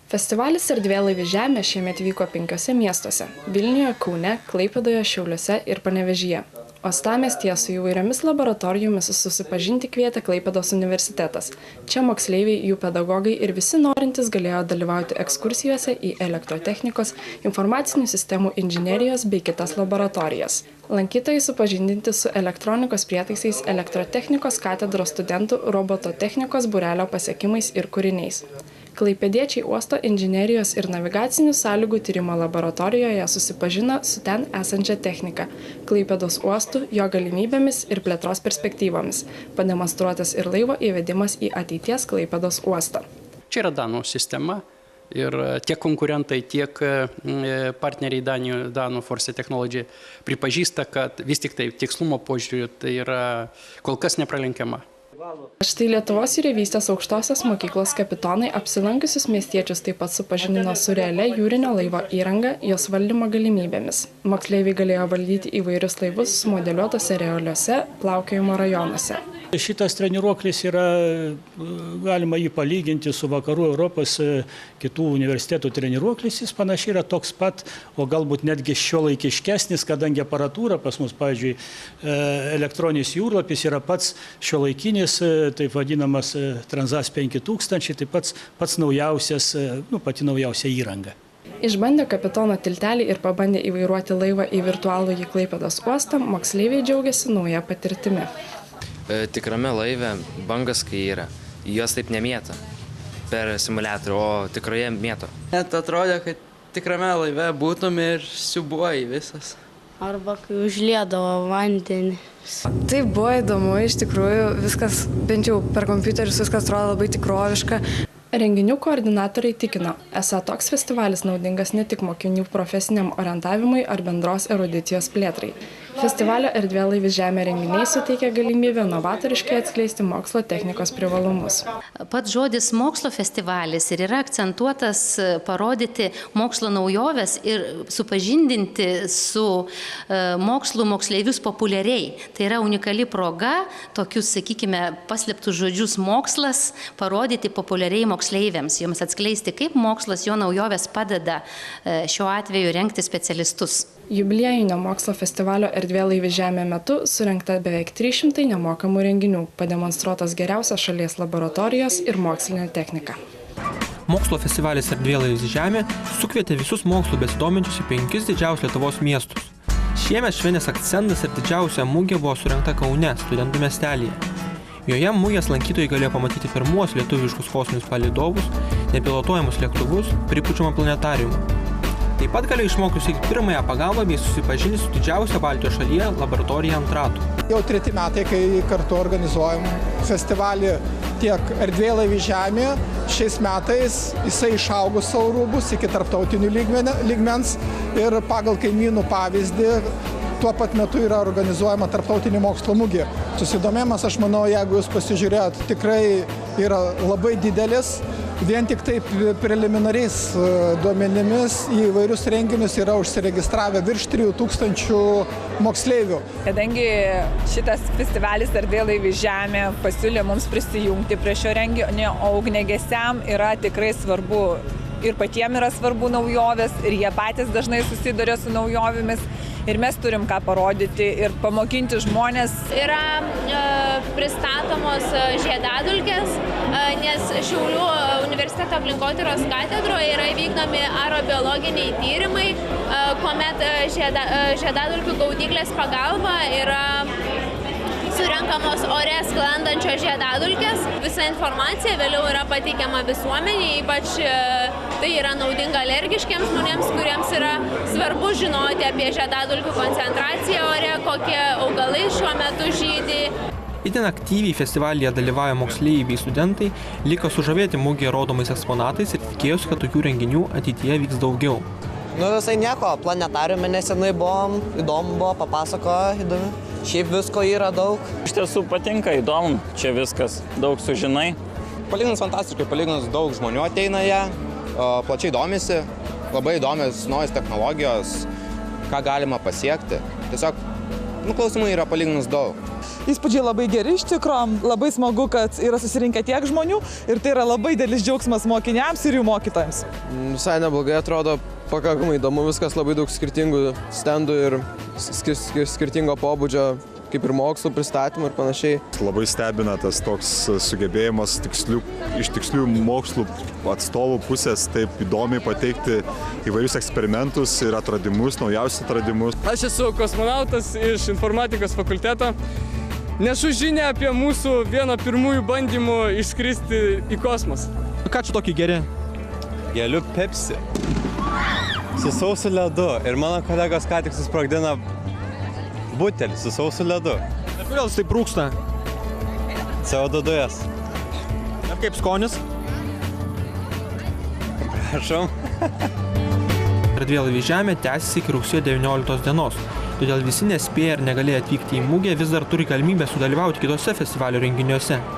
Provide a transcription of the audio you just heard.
Festivalis Erdvėlaivis Žemė šiemet vyko 5 miestuose – Vilniuje, Kaune, Klaipėdoje, Šiauliuose ir Panevėžyje. Uostamiestyje su įvairiomis laboratorijomis susipažinti kvietė Klaipėdos universitetas. Čia moksleiviai, jų pedagogai ir visi norintys galėjo dalyvauti ekskursijose į elektrotechnikos, informacinių sistemų inžinerijos bei kitas laboratorijas. Lankytojai supažindinti su elektronikos prietaisais, elektrotechnikos katedros studentų, robototechnikos būrelio pasiekimais ir kūriniais. Klaipėdiečiai uosto inžinerijos ir navigacinių sąlygų tyrimo laboratorijoje susipažino su ten esančia technika, Klaipėdos uostų, jo galimybėmis ir plėtros perspektyvomis, pademonstruotas ir laivo įvedimas į ateities Klaipėdos uostą. Čia yra Danų sistema ir tiek konkurentai, tiek partneriai Danų Force Technology pripažįsta, kad vis tik tai tikslumo požiūriu tai yra kol kas nepralenkiama. Štai Lietuvos jūreivystės aukštosios mokyklos kapitonai apsilankiusius miestiečius taip pat supažindino su realia jūrinio laivo įranga, jos valdymo galimybėmis. Moksleiviai galėjo valdyti įvairius laivus sumodeliuotose realiuose plaukiojimo rajonuose. Šitas treniruoklis yra, galima jį palyginti su vakarų Europos kitų universitetų treniruoklis, jis panašiai yra toks pat, o galbūt netgi šiuolaikiškesnis, kadangi aparatūra pas mus, pavyzdžiui, elektroninis jūrlapis yra pats šiuolaikinis, taip vadinamas Transas 5000, tai pats naujausias, pati naujausia įranga. Išbandę kapitono tiltelį ir pabandę įvairuoti laivą į virtualųjį Klaipėdos uostą, moksleiviai džiaugiasi nauja patirtimi. Tikrame laive bangas, kai yra, jos taip nemėto per simuliatorių, o tikroje mėto. Net atrodė, kad tikrame laive būtum ir siubuoji visas. Arba kai užliedavo vandenį. Taip buvo įdomu, iš tikrųjų, viskas, bent jau per kompiuterius, viskas atrodo labai tikroviška. Renginių koordinatoriai tikino, esą toks festivalis naudingas ne tik mokinių profesiniam orientavimui ar bendros erudicijos plėtrai. Festivalio Erdvėlaivis Žemė renginiai suteikia galimybę novatoriškai atskleisti mokslo technikos privalumus. Pats žodis mokslo festivalis ir yra akcentuotas parodyti mokslo naujoves ir supažindinti su mokslu moksleivius populiariai. Tai yra unikali proga, tokius, sakykime, paslėptus žodžius mokslas parodyti populiariai moksleiviams, joms atskleisti, kaip mokslas, jo naujovės padeda šiuo atveju rengti specialistus. Jubiliejinio mokslo festivalio Erdvėlaivis Žemė metu surengta beveik 300 nemokamų renginių, pademonstruotos geriausios šalies laboratorijos ir mokslinė technika. Mokslo festivalis Erdvėlaivis Žemė sukvietė visus mokslu besidominčius į 5 didžiausius Lietuvos miestus. Šiemet šventės akcentas ir didžiausia mugė buvo surengta Kaune, studentų miestelyje. Joje mugės lankytojai galėjo pamatyti pirmuos lietuviškus kosminius palydovus, nepilotuojamus lėktuvus, pripučiamą planetariumą. Taip pat galėjo išmokti suteikti pirmąją pagalbą bei susipažinti su didžiausia Baltijos šalyje laboratorija ant ratų. Jau 3 metai, kai kartu organizuojam festivalį tiek Erdvėlaivis Žemė. Šiais metais jisai išaugo savo rūbus iki tarptautinių lygmens ir pagal kaimynų pavyzdį tuo pat metu yra organizuojama tarptautinė mokslo mugė. Susidomėjimas, aš manau, jeigu jūs pasižiūrėjot, tikrai yra labai didelis. Vien tik taip preliminariais duomenimis į įvairius renginius yra užsiregistravę virš 3000 moksleivių. Kadangi šitas festivalis Erdvėlaivis Žemė pasiūlė mums prisijungti prie šio renginio, o ugniagesiam yra tikrai svarbu ir patiems yra svarbu naujovės ir jie patys dažnai susiduria su naujovėmis. Ir mes turim ką parodyti ir pamokinti žmonės. Yra pristatomos žiedadulkės, nes Šiaulių universiteto aplinkotyros katedroje yra vykdomi aerobiologiniai tyrimai, kuomet žiedadulkių gaudyklės pagalba yra surenkamos ore sklandančios žiedadulkės. Visa informacija vėliau yra pateikiama visuomeniai, ypač tai yra naudinga alergiškiams žmonėms, kuriems yra svarbu žinoti apie žiedadulkių koncentraciją ore, kokie augalai šiuo metu žydi. Itin aktyviai festivalyje dalyvauja moksleiviai bei studentai, liko sužavėti mugėje rodomais eksponatais ir tikėjosi, kad tokių renginių ateityje vyks daugiau. Visai nieko, planetariume nesenai buvom, įdomu buvo, papasako įdomu. Šiaip visko yra daug. Iš tiesų patinka, įdomu, čia viskas, daug sužinai. Palyginus fantastiškai, palyginus daug žmonių ateina ją, plačiai domisi, labai įdomios naujos technologijos, ką galima pasiekti. Tiesiog klausimai yra palyginus daug. įspūdžiai labai geri iš tikro, labai smagu, kad yra susirinkę tiek žmonių ir tai yra labai didelis džiaugsmas mokiniams ir jų mokytojams. Visai neblogai atrodo, pakankamai įdomu, viskas labai daug skirtingų stendų ir skirtingo pobūdžio, kaip ir mokslo pristatymų ir panašiai. Labai stebina tas toks sugebėjimas iš tikslių mokslų atstovų pusės taip įdomiai pateikti įvairius eksperimentus ir atradimus, naujausius atradimus. Aš esu kosmonautas iš informatikos fakulteto. Nešu žinią apie mūsų vieną pirmųjų bandymų išskristi į kosmosą. Ką čia tokį geri? Geliu Pepsi su sausu ledu ir mano kolegos ką tik susprogdino butelį su sausu ledu. Ir kodėl jis taip rūksta? CO2 dujas. Ir kaip skonis? Prašom. Erdvėlaivis Žemė tęsiasi iki rugsėjo 19 dienos. Todėl visi nespėję ir negalėjo atvykti į mugę vis dar turi galimybę sudalyvauti kitose festivalio renginiuose.